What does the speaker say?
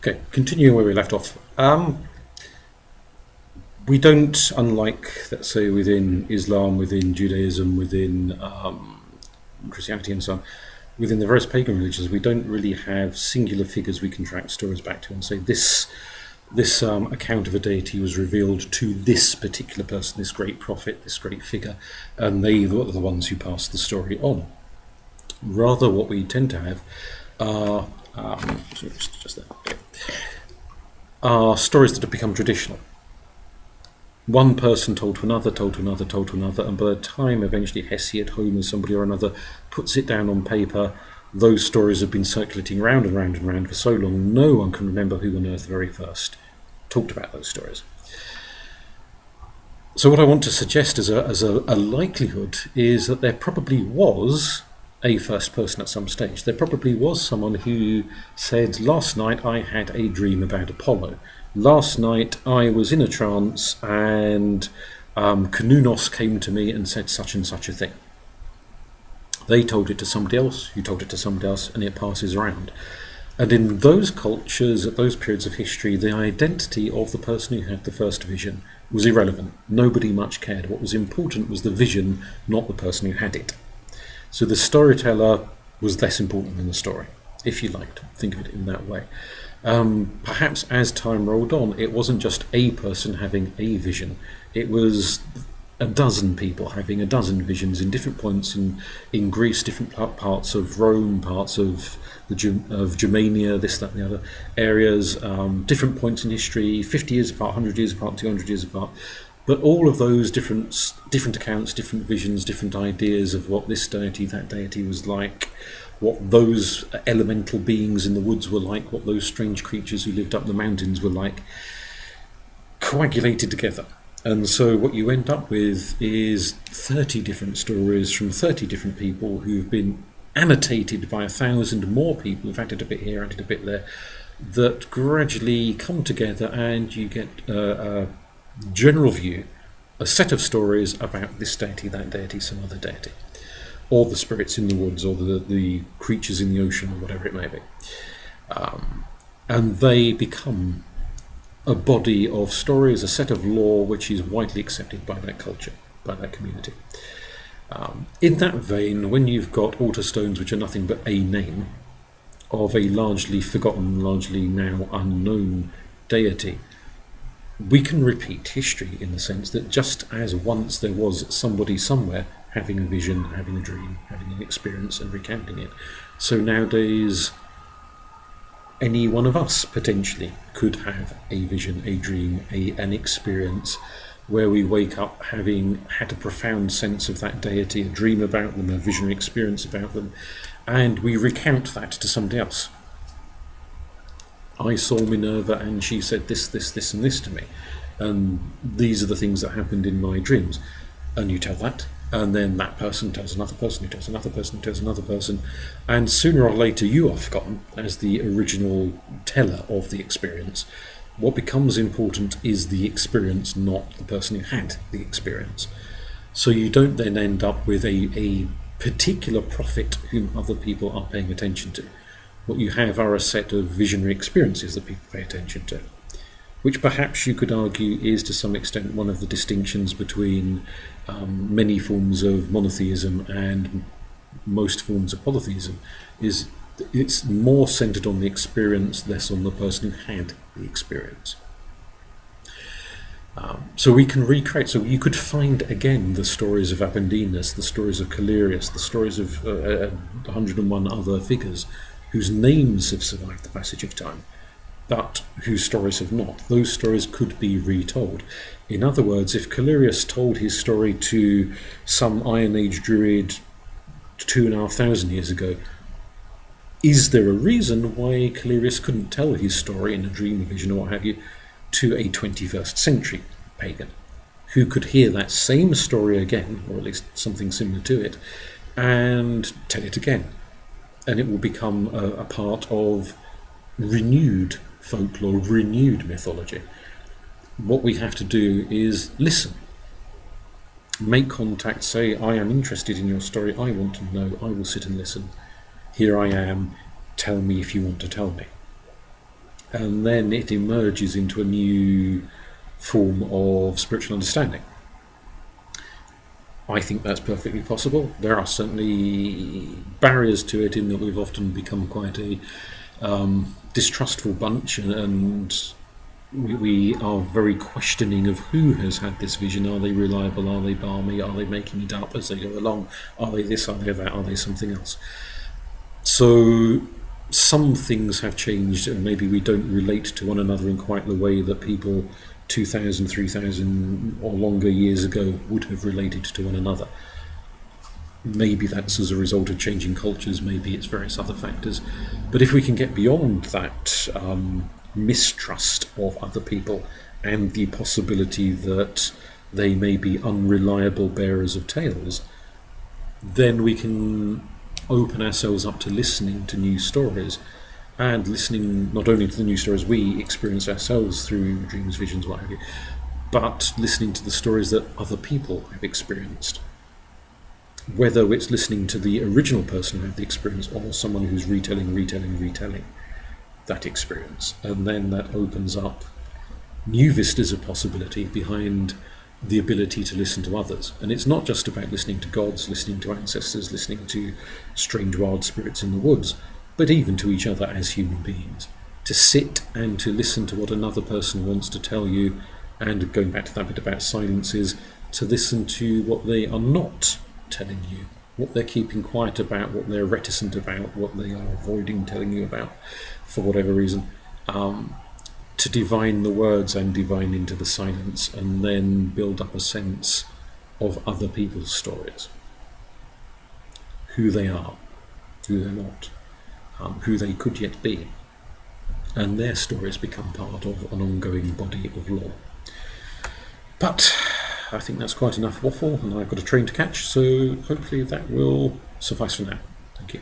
Okay, continuing where we left off. We don't, unlike, let's say, within Islam, within Judaism, within Christianity and so on, within the various pagan religions, we don't really have singular figures we can track stories back to and say this account of a deity was revealed to this particular person, this great prophet, this great figure, and they were the ones who passed the story on. Rather, what we tend to have are are stories that have become traditional. One person told to another, told to another, told to another, and by the time eventually Hesiod, Homer, somebody or another puts it down on paper, those stories have been circulating round and round and round for so long, no one can remember who on earth the very first talked about those stories. So what I want to suggest as a likelihood is that there probably was a first person at some stage. There probably was someone who said, last night I had a dream about Apollo. Last night I was in a trance and Kanunos came to me and said such and such a thing. They told it to somebody else, who told it to somebody else, and it passes around. And in those cultures, at those periods of history, the identity of the person who had the first vision was irrelevant. Nobody much cared. What was important was the vision, not the person who had it. So the storyteller was less important than the story, if you liked. Think of it in that way. Perhaps as time rolled on, it wasn't just a person having a vision. It was a dozen people having a dozen visions in different points in Greece, different parts of Rome, parts of Germania, this, that, and the other areas, different points in history, 50 years apart, 100 years apart, 200 years apart. But all of those different accounts, different visions, different ideas of what this deity, that deity was like, what those elemental beings in the woods were like, what those strange creatures who lived up the mountains were like, coagulated together. And so what you end up with is 30 different stories from 30 different people who've been annotated by 1,000 more people who've added a bit here, added a bit there, that gradually come together and you get a general view, a set of stories about this deity, that deity, some other deity, or the spirits in the woods, or the creatures in the ocean, or whatever it may be. And they become a body of stories, a set of lore which is widely accepted by that culture, by that community. In that vein, when you've got Autostones which are nothing but a name of a largely forgotten, largely now unknown deity, we can repeat history in the sense that just as once there was somebody somewhere having a vision, having a dream, having an experience and recounting it, so nowadays any one of us potentially could have a vision, a dream, an experience where we wake up having had a profound sense of that deity, a dream about them, a visionary experience about them, and we recount that to somebody else. I saw Minerva and she said this, this, this and this to me, and these are the things that happened in my dreams. And you tell that, and then that person tells another person, who tells another person, who tells another person, and sooner or later you are forgotten as the original teller of the experience. What becomes important is the experience, not the person who had the experience. So you don't then end up with a particular prophet whom other people are paying attention to. What you have are a set of visionary experiences that people pay attention to, which perhaps you could argue is to some extent one of the distinctions between many forms of monotheism and most forms of polytheism, is it's more centered on the experience, less on the person who had the experience. So we can recreate, so you could find again the stories of Abendinus, the stories of Calirius, the stories of 101 other figures whose names have survived the passage of time, but whose stories have not. Those stories could be retold. In other words, if Calirius told his story to some Iron Age druid 2,500 years ago, is there a reason why Calirius couldn't tell his story in a dream, a vision, or what have you, to a 21st century pagan, who could hear that same story again, or at least something similar to it, and tell it again? And it will become a part of renewed folklore, renewed mythology. What we have to do is listen, make contact, say, I am interested in your story, I want to know, I will sit and listen. Here I am, tell me if you want to tell me. and then it emerges into a new form of spiritual understanding. I think that's perfectly possible. There are certainly barriers to it in that we've often become quite a distrustful bunch, and we are very questioning of who has had this vision. Are they reliable? Are they balmy? Are they making it up as they go along? Are they this? Are they that? Are they something else? So some things have changed, and maybe we don't relate to one another in quite the way that people 2,000, 3,000 or longer years ago would have related to one another. Maybe that's as a result of changing cultures, maybe it's various other factors. But if we can get beyond that mistrust of other people and the possibility that they may be unreliable bearers of tales, then we can open ourselves up to listening to new stories, and listening not only to the new stories we experience ourselves through dreams, visions, what have you, but listening to the stories that other people have experienced. Whether it's listening to the original person who had the experience or someone who's retelling that experience. And then that opens up new vistas of possibility behind the ability to listen to others. And it's not just about listening to gods, listening to ancestors, listening to strange wild spirits in the woods, but even to each other as human beings. To sit and to listen to what another person wants to tell you, and going back to that bit about silences, to listen to what they are not telling you, what they're keeping quiet about, what they're reticent about, what they are avoiding telling you about for whatever reason. To divine the words and divine into the silence, and then build up a sense of other people's stories. Who they are, who they're not, who they could yet be. And their stories become part of an ongoing body of law. But I think that's quite enough waffle, and I've got a train to catch, so hopefully that will suffice for now. Thank you.